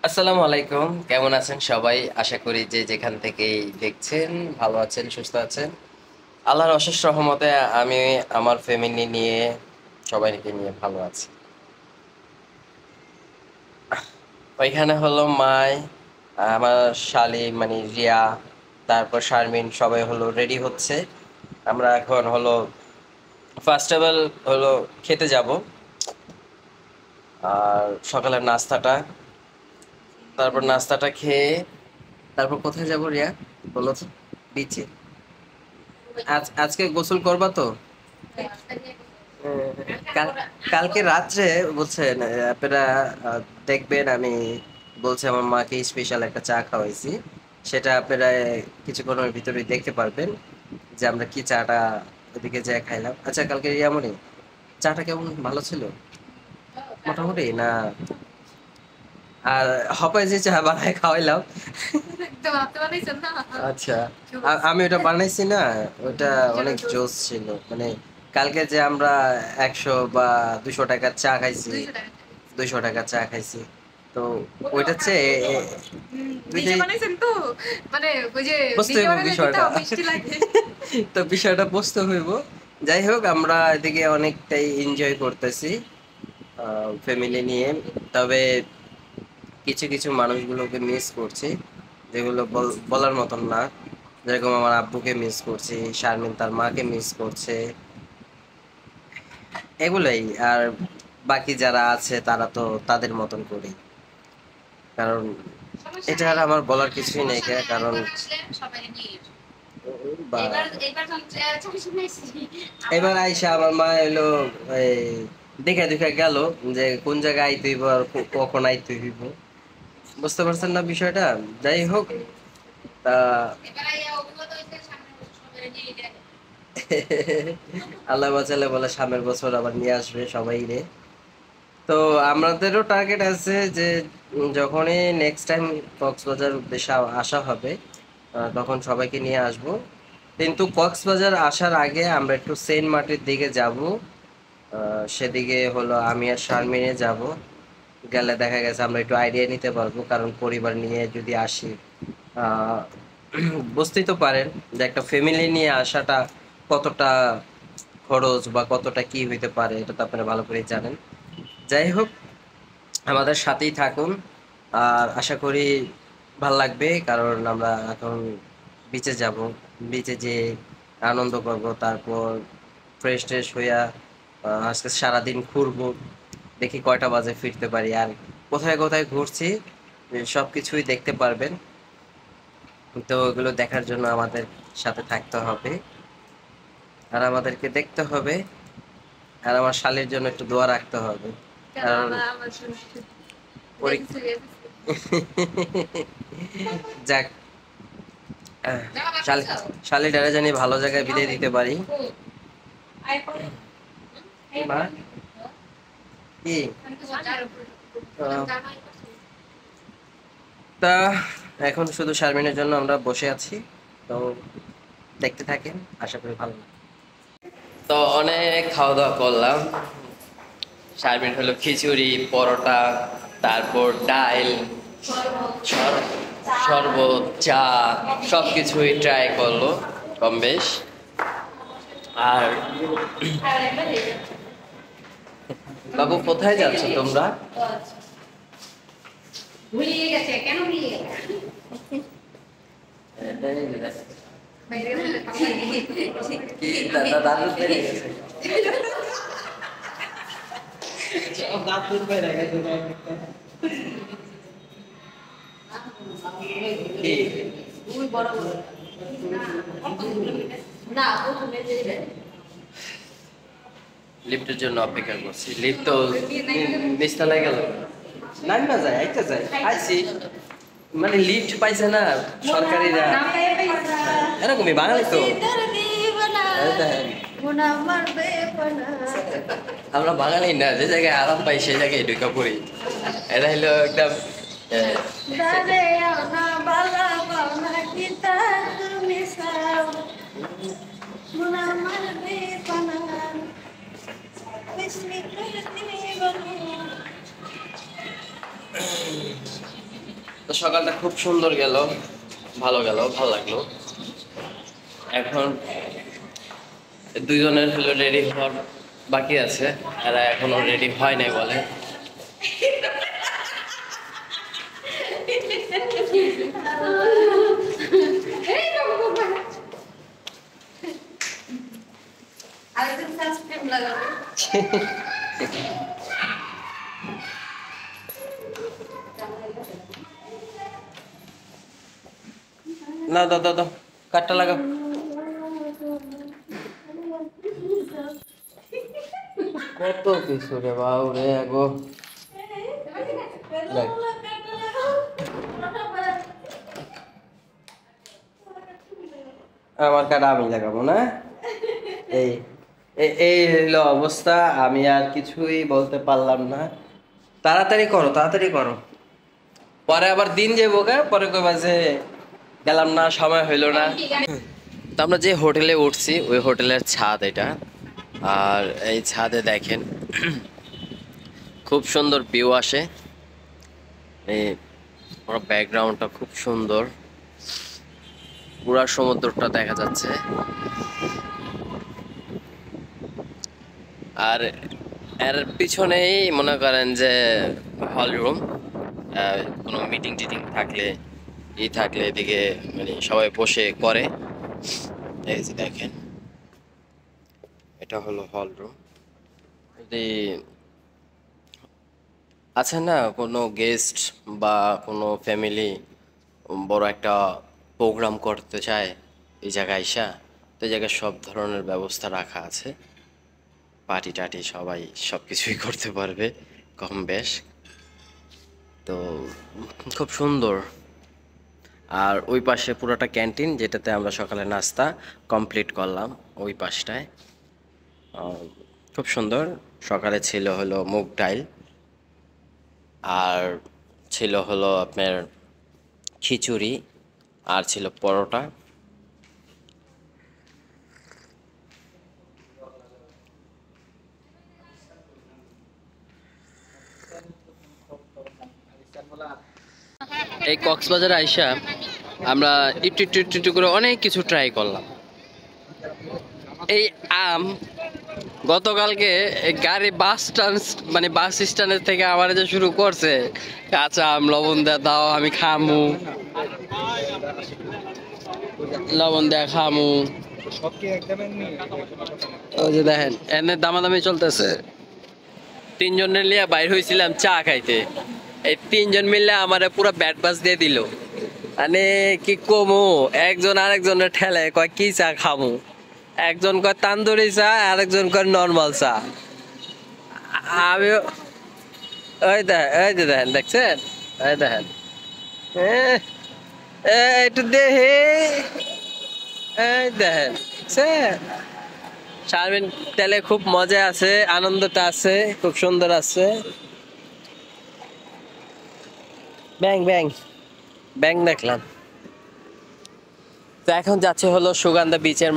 আসসালামু আলাইকুম, কেমন আছেন সবাই? আশা করি যে যেখান থেকেই দেখছেন ভালো আছেন, সুস্থ আছেন। আল্লাহর অশেষ রহমতে আমি আমার ফ্যামিলি নিয়ে সবাইকে নিয়ে ভালো আছি। ওইখানে হলো মাই, আমার শালি মানে রিয়া, তারপর শারমিন সবাই হলো রেডি হচ্ছে। আমরা এখন হলো ফার্স্ট অফ অল হলো খেতে যাব। আর সকালের নাস্তাটা, তারপর নাস্তাটা খেয়ে তারপর কোথায় যাব রিয়া, বলো তো? বিচে? আজকে গোসল করবা তো? কাল- কালকে রাত্রে বলছেন আপনারা দেখবেন আমি বলছি আমার মাকে স্পেশাল একটা চা খাওয়াইছি, সেটা আপনারা কিছুক্ষণের ভিতরে দেখতে পারবেন যে আমরা কি চাটা ওদিকে যা খাইলাম। আচ্ছা, কালকে ইয়ামনি চাটা কেমন, ভালো ছিল মোটামুটি না? আর হপায় যে চা বানায় খাওয়াইলাম। আচ্ছা, আমি ওটা বানাইছি না, ওটা অনেক জোস ছিল। মানে কালকে যে আমরা 100 বা 200 টাকার চা খাইছি, 200 টাকার চা খাইছি, তো ওইটা চেয়ে দুইটাই বুঝতে হইব বিষয়টা। তো বিষয়টা বুঝতে হইব। যাই হোক, আমরা এদিকে অনেকটাই এনজয় করতেছি ফ্যামিলি নিয়ে। তবে কিছু কিছু মানুষগুলোকে মিস করছি, যেগুলো বলার মতন না। যেরকম আমার আব্বুকে মিস করছি, শারমিন তার মাকে মিস করছে, এগুলোই। আর বাকি যারা আছে তারা তো তাদের মতন করি, কারণ এটা আর আমার বলার কিছুই নেই। কারণ বা- এবার আইসা আমার মা এলো, এই দেখে দেখে গেল যে কোন জায়গায় আইতে হইব আর কখন আইতে হইব। বুঝতে পারছেন না বিষয়টা? যাই হোক, তা আল্লাহ বাঁচালে বলে সামনের বছর আবার নিয়ে আসবে সবাই রে। তো আমাদেরও টার্গেট আছে যে যখনই নেক্সট টাইম কক্সবাজার উদ্দেশ্যে আসা হবে, তখন সবাইকে নিয়ে আসব। কিন্তু কক্সবাজার আসার আগে আমরা একটু সেন্ট মার্টির দিকে যাব। সেদিকে হলো আমি আর শারমিনে যাব। গেলে দেখা গেছে আমরা একটু আইডিয়া নিতে পারবো, কারণ পরিবার নিয়ে যদি আসি, আহ, বুঝতেই তো পারেন যে একটা ফ্যামিলি নিয়ে আসাটা কতটা খরচ বা কতটা কি হইতে পারে, এটা তো আপনারা ভালো করেই জানেন। যাই হোক, আমাদের সাথেই থাকুন। আর আশা করি ভাল লাগবে, কারণ আমরা এখন বিচে যাব। বিচে যে আনন্দ করব, তারপর ফ্রেশ ট্রেশ হইয়া আজকে সারাদিন ঘুরবো, দেখি কয়টা বাজে ফিরতে পারি। আর কোথায় কোথায় ঘুরছি সব কিছুই দেখতে পারবেন। তো ওগুলো দেখার জন্য আমাদের সাথে থাকতে হবে, আর আমাদেরকে দেখতে হবে। আর আমার শালীর জন্য একটু দোয়া রাখতে হবে, কারণ যাক, শালি শালিটারে জানি ভালো জায়গায় বিদায় দিতে পারি। মা কি তা, এখন শুধু শারমিনের জন্য আমরা বসে আছি। তো দেখতে থাকেন, আশা করি ভালো লাগবে। তো অনেক খাওয়া দাওয়া করলাম। শারমিন হলো খিচুড়ি, পরোটা, তারপর ডাইল, শরবত, চা, সব কিছুই ট্রাই করলো কম বেশ। আর বাবু, কোথায় যাচ্ছ তোমরা? কি দাদু বেরিয়ে গেছে? কি লিফটের জন্য অপেক্ষা করছি, লিফট তো নিচতলায় গেল। নাই না, যায় একটা যায় আইসি, মানে লিফট পাইছে না সরকারিরা। এরকমই বাঙালি তো। এই দেখেন, আমরা বাঙালি না, যে জায়গায় আরাম পাই সেই জায়গায় ঢুকে পড়ি। এটা হলো একদম তো সকালটা খুব সুন্দর গেল, ভালো গেল, ভালো লাগলো। এখন দুইজনের হলো রেডি হওয়ার বাকি আছে, এরা এখনো রেডি হয় নাই বলে। না দাও দাও দাও, কাঠটা লাগাও। কত কিছু রে বাউ রে গো। আমার কাটা আমি লাগাবো না। এই এই হলো অবস্থা, আমি আর কিছুই বলতে পারলাম না। তাড়াতাড়ি করো, তাড়াতাড়ি করো, পরে আবার দিন যাবো গা, পরে কইবা যে গেলাম না, সময় হইলো না। তো আমরা যে হোটেলে উঠছি ওই হোটেলের ছাদ এটা, আর এই ছাদে দেখেন খুব সুন্দর ভিউ আসে। এই পুরো ব্যাকগ্রাউন্ডটা খুব সুন্দর, পুরা সমুদ্রটা দেখা যাচ্ছে। আর এর পিছনেই মনে করেন যে হল রুম, কোনো মিটিং টিটিং থাকলে থাকলে এদিকে মানে সবাই বসে করে। এই যে দেখেন এটা হলো হল রুম। যদি আছে না কোনো গেস্ট বা কোনো ফ্যামিলি বড় একটা প্রোগ্রাম করতে চায় এই জায়গায় আইসা, তো এই জায়গায় সব ধরনের ব্যবস্থা রাখা আছে। পার্টি টাটি সবাই সব কিছুই করতে পারবে কম বেশ। তো খুব সুন্দর। আর ওই পাশে পুরোটা ক্যান্টিন, যেটাতে আমরা সকালে নাস্তা কমপ্লিট করলাম ওই পাশটায়। খুব সুন্দর। সকালে ছিল হলো মুগ ডাল, আর ছিল হলো আপনার খিচুড়ি, আর ছিল পরোটা। এই কক্সবাজার আইসা আমরা একটু একটু একটু একটু করে অনেক কিছু ট্রাই করলাম। এই আম গতকালকে গাড়ি বাস স্ট্যান্ড মানে বাস স্ট্যান্ডের থেকে আমার যে শুরু করছে, কাঁচা আম লবণ দেয়া দাও আমি খামু, লবণ দেয়া খামু। ওই যে দেখেন এনে দামাদামি চলতেছে। তিনজনের লিয়া বাইর হয়েছিলাম চা খাইতে, এই তিনজন মিললে আমারে পুরো ব্যাট বাস দিয়ে দিল। মানে কি কমু, একজন আরেকজনের ঠেলে কয় কি চা খামু, একজন কয় তান্দুরি চা, আরেকজন কয় নর্মাল চা। আমি ওই দেখেন, এই যে দেখেন, দেখছেন, এই দেখেন একটু দেখে, এই দেখেন শারমিন তেলে খুব মজা আছে, আনন্দটা আছে, খুব সুন্দর আছে। ব্যাং ব্যাং ব্যাং দেখলাম। তো এখন যাচ্ছে হলো সুগন্ধা বিচের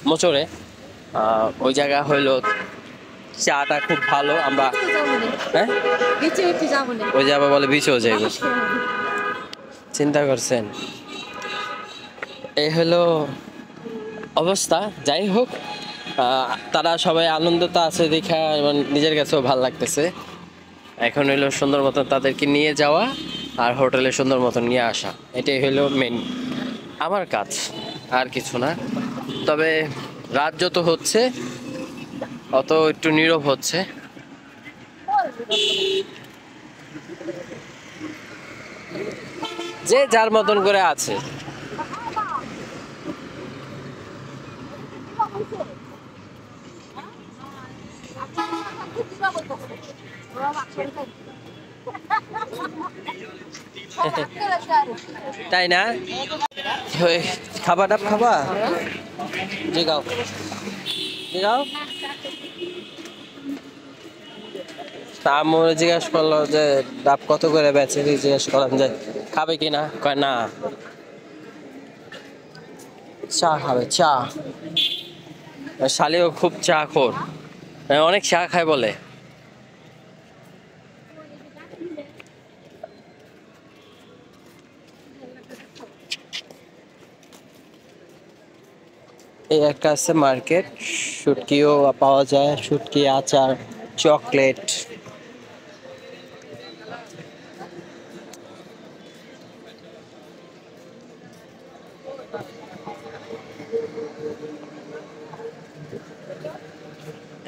মোচরে। ওই জায়গা হইলো চাটা খুব ভালো। আমরা হ্যাঁ ওই যাবো বলে বিচেও যাইব, চিন্তা করছেন। এই হলো অবস্থা। যাই হোক, তারা সবাই আনন্দটা আছে দেখা নিজের কাছেও ভাল লাগতেছে। এখন হইলো সুন্দর মতন তাদেরকে নিয়ে যাওয়া আর হোটেলে সুন্দর মতন নিয়ে আসা, এটাই হইলো মেন আমার কাজ, আর কিছু না। তবে রাত যত হচ্ছে অত একটু নীরব হচ্ছে। যে যার মতন করে আছে। তাই না? খাবা ডাব খাবা? জিগাও জিগাও। আমার জিজ্ঞেস করলো যে ডাব কত করে বেচে, জিজ্ঞেস করলাম যে খাবে কিনা, কয় না চা খাবে, চা। শালিও খুব চা খোর, অনেক চা খায় বলে। এই একটা আছে মার্কেট, শুটকিও পাওয়া যায়, শুটকি, আচার, চকলেট।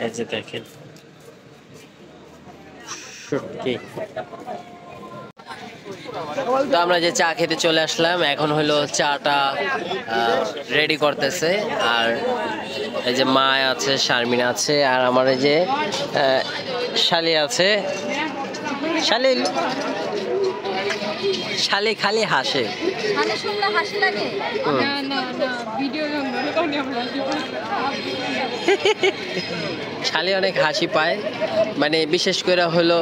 এই যে দেখেন শুটকি। তো আমরা যে চা খেতে চলে আসলাম, এখন হলো চাটা রেডি করতেছে। আর এই যে মা আছে, শারমিন আছে, আর আমার এই যে শালি আছে। শালি শালি খালি হাসে। শালি অনেক হাসি পায়, মানে বিশেষ করে হলো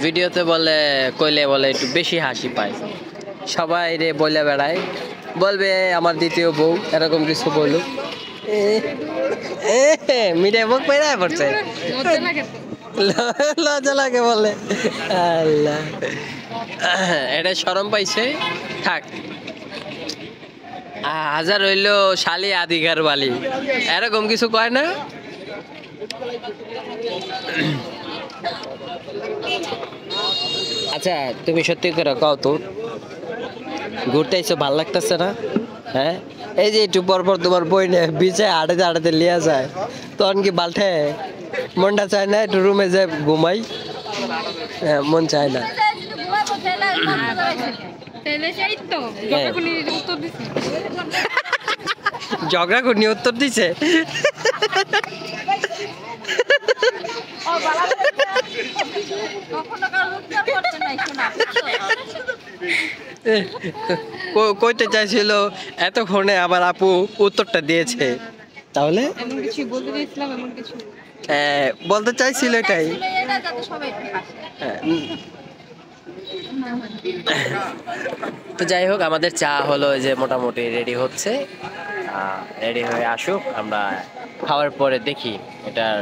ভিডিওতে বলে কইলে বলে একটু বেশি হাসি পায়। সবাই রে বলে বেড়ায়, বলবে আমার দ্বিতীয় বউ, এরকম কিছু বলুক। মিডিয়া মুখ পেয়ে পড়ছে, লজ্জা লাগে বলে। আল্লাহ, এটা শরম পাইছে, থাক। হাজার হইলো শালি আদিকার বালি, এরকম কিছু কয় না। আচ্ছা তুমি সত্যি করে কও তো, ঘুরতে এসে ভাল লাগতেছে না? হ্যাঁ, এই যে একটু পর পর তোমার বই নে বিছে আড়াতে আড়াতে লিয়া যায়, তখন কি বালঠে মনটা চায় না একটু রুমে যে ঘুমাই? হ্যাঁ, মন চায় না। ঝগড়া করনি উত্তর দিছে। কইতে চাইছিল এতক্ষণে, আবার আপু উত্তরটা দিয়েছে। তাহলে বলতে চাইছিল এটাই। তো যাই হোক, আমাদের চা হলো যে মোটামুটি রেডি হচ্ছে। রেডি হয়ে আসুক, আমরা খাওয়ার পরে দেখি এটার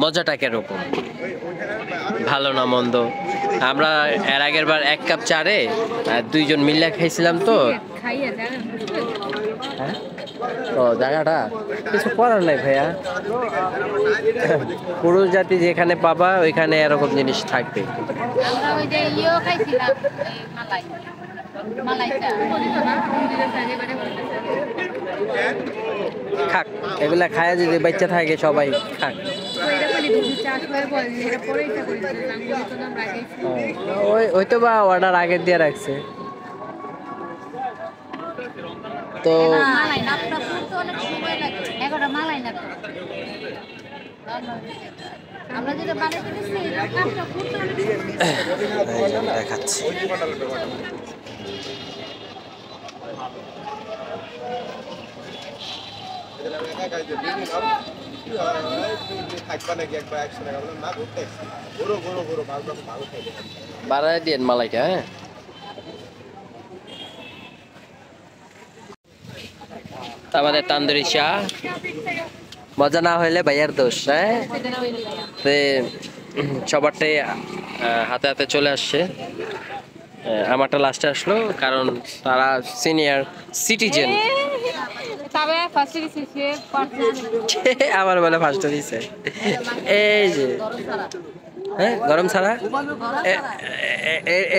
মজাটা কিরকম, ভালো না মন্দ। আমরা এর আগের বার 1 কাপ চারে 2 জন মিল্লা খাইছিলাম তো। হ্যাঁ, ও জায়গাটা কিছু করার নাই ভাইয়া, পুরুষ জাতি যেখানে পাবা ওইখানে এরকম জিনিস থাকবে। খাক, এগুলা খায়া যদি বাচ্চা থাকে সবাই খাক। ওই তো বা অর্ডার আগে দিয়ে রাখছে তো। দেখাচ্ছি, বাড়ায় দিন মালাইটা। হ্যাঁ, আমাদের তান্দুরি চা মজা না হইলে ভাইয়ার দোষ। হ্যাঁ, সবারটাই হাতে হাতে চলে আসছে, আমারটা লাস্টে আসলো কারণ তারা সিনিয়র সিটিজেন। আমার বলে ফার্স্টে দিছে। এই যে হ্যাঁ, গরম ছাড়া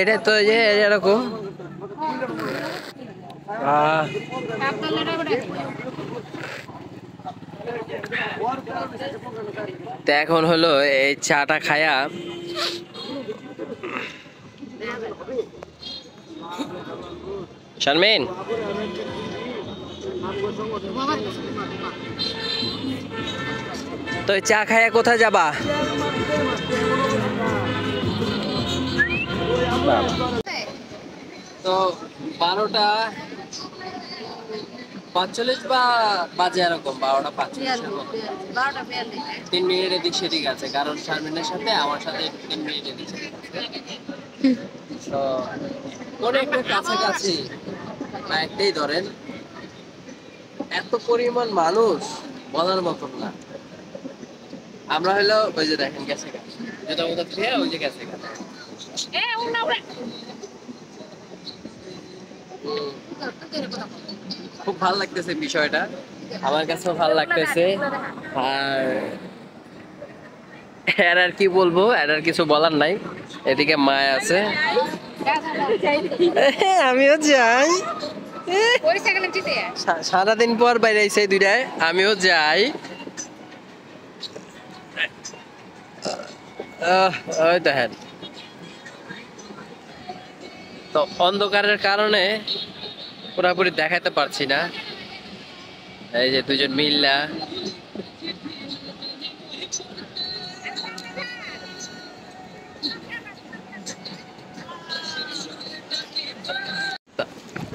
এটা তো যে এরকম। তো এখন হলো এই চাটা খায়া শারমিন, তো চা খায়া কোথায় যাবা? তো 12:45 বা বাজে এরকম, 12:45, 3 মিনিট এদিক সেদিক আছে, কারণ শারমিনের সাথে আমার সাথে 3 মিনিট এদিক সেদিক আছে। তো মনে একটু কাছাকাছি না, একটাই ধরেন, এত পরিমাণ মানুষ বলার মতন না। আমরা হলো ওই যে দেখেন গেছে যেটা ওটা খেয়ে ওই যে গেছে খুব ভালো লাগতেছে বিষয়টা, আমার কাছেও ভালো লাগতেছে। আর আর কি বলবো, আর কিছু বলার নাই। এদিকে মায় আছে, আমিও যাই। সারাদিন পর বাইরে আইছে দুইটায়, আমিও যাই। ওই দেখেন, তো অন্ধকারের কারণে পুরোপুরি দেখাতে পারছি না। এই যে দুজন মিল্লা,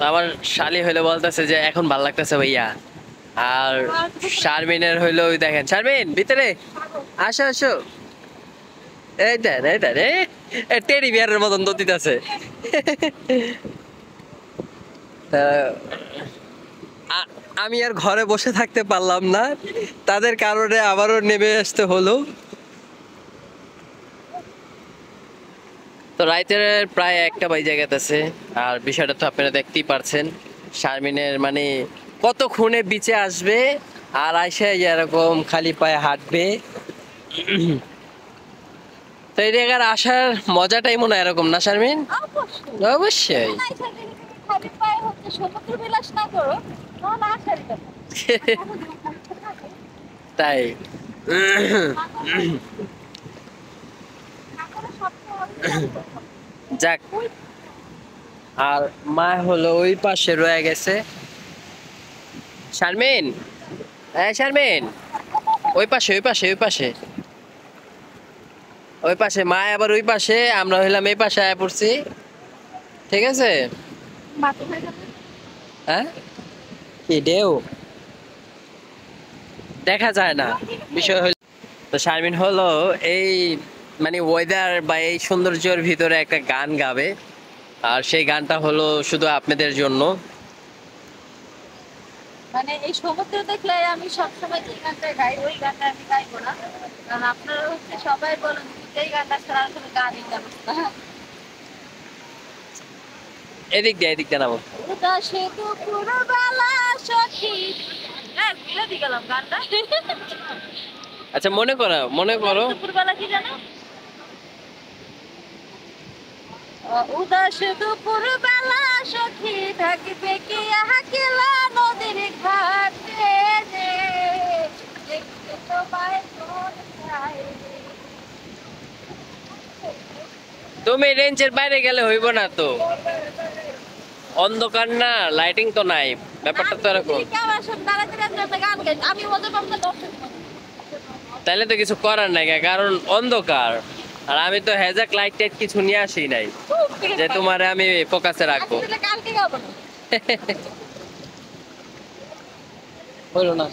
আমার শালি হইলো বলতেছে যে এখন ভাল লাগতেছে ভাইয়া। আর শারমিনের হইলো, ওই দেখেন শারমিন ভিতরে আসো আসো, এই দেন এই দেন, টেডি বিয়ারের মতন দতিত আছে। আমি আর ঘরে বসে থাকতে পারলাম না, তাদের কারণে আবারও নেমে আসতে হলো। তো রাইতের প্রায় 1টা বাজে গেছে। আর বিষয়টা তো আপনারা দেখতেই পারছেন, শারমিনের মানে কত খুনে বিচে আসবে আর আইসা এরকম খালি পায়ে হাঁটবে। তো এই জায়গার আসার মজাটাই মনে হয় এরকম, না শারমিন? অবশ্যই। তাই যাক, আর মা হলো ওই পাশে রয়ে গেছে। শারমিন, হ্যাঁ শারমিন, ওই পাশে ওই পাশে ওই পাশে ওই পাশে মা আবার ওই পাশে, আমরা হইলাম এই পাশে আয়া পড়ছি। ঠিক আছে। হ্যাঁ কি ঢেউ দেখা যায় না, বিষয় হলো। তো শারমিন হলো এই মানে ওয়েদার বা এই সৌন্দর্যের ভিতরে একটা গান গাবে, আর সেই গানটা হলো শুধু আপনাদের জন্য। মানে এই সমুদ্র দেখলে আমি সবসময় যে গানটা গাই ওই গানটা আমি গাইবো না, কারণ আপনারা হচ্ছে সবাই বলেন এই গানটা ছাড়া আসলে গানই জানো না। এদিক দিয়ে এদিক দিয়ে নামো। উদাসে দুপুরবেলা সখী, ভুলে দিয়ে গেলাম গানটা। আচ্ছা মনে করো মনে করো। দুপুরবেলা কি জানো? উদাস দুপুরবেলা সখী থাকবে কি আহাকেলা নদীর ঘাটে রে, দেখতে তোমায় মন চায়। তুমি রেঞ্জের বাইরে গেলে হইব না তো, অন্ধকার না, লাইটিং তো নাই, ব্যাপারটা তো এরকম। তাহলে তো কিছু করার নাই, কারণ অন্ধকার। আর আমি তো হেজাক লাইট টাইট কিছু নিয়ে আসি নাই যে তোমারে আমি ফোকাসে রাখবো। হলো না।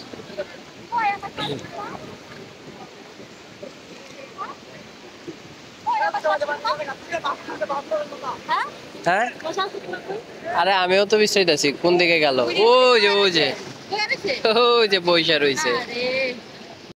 হ্যাঁ আরে আমিও তো বিষয়টা আছি, কোন দিকে গেল? ওই যে ওই যে ওই যে বইসা রইছে।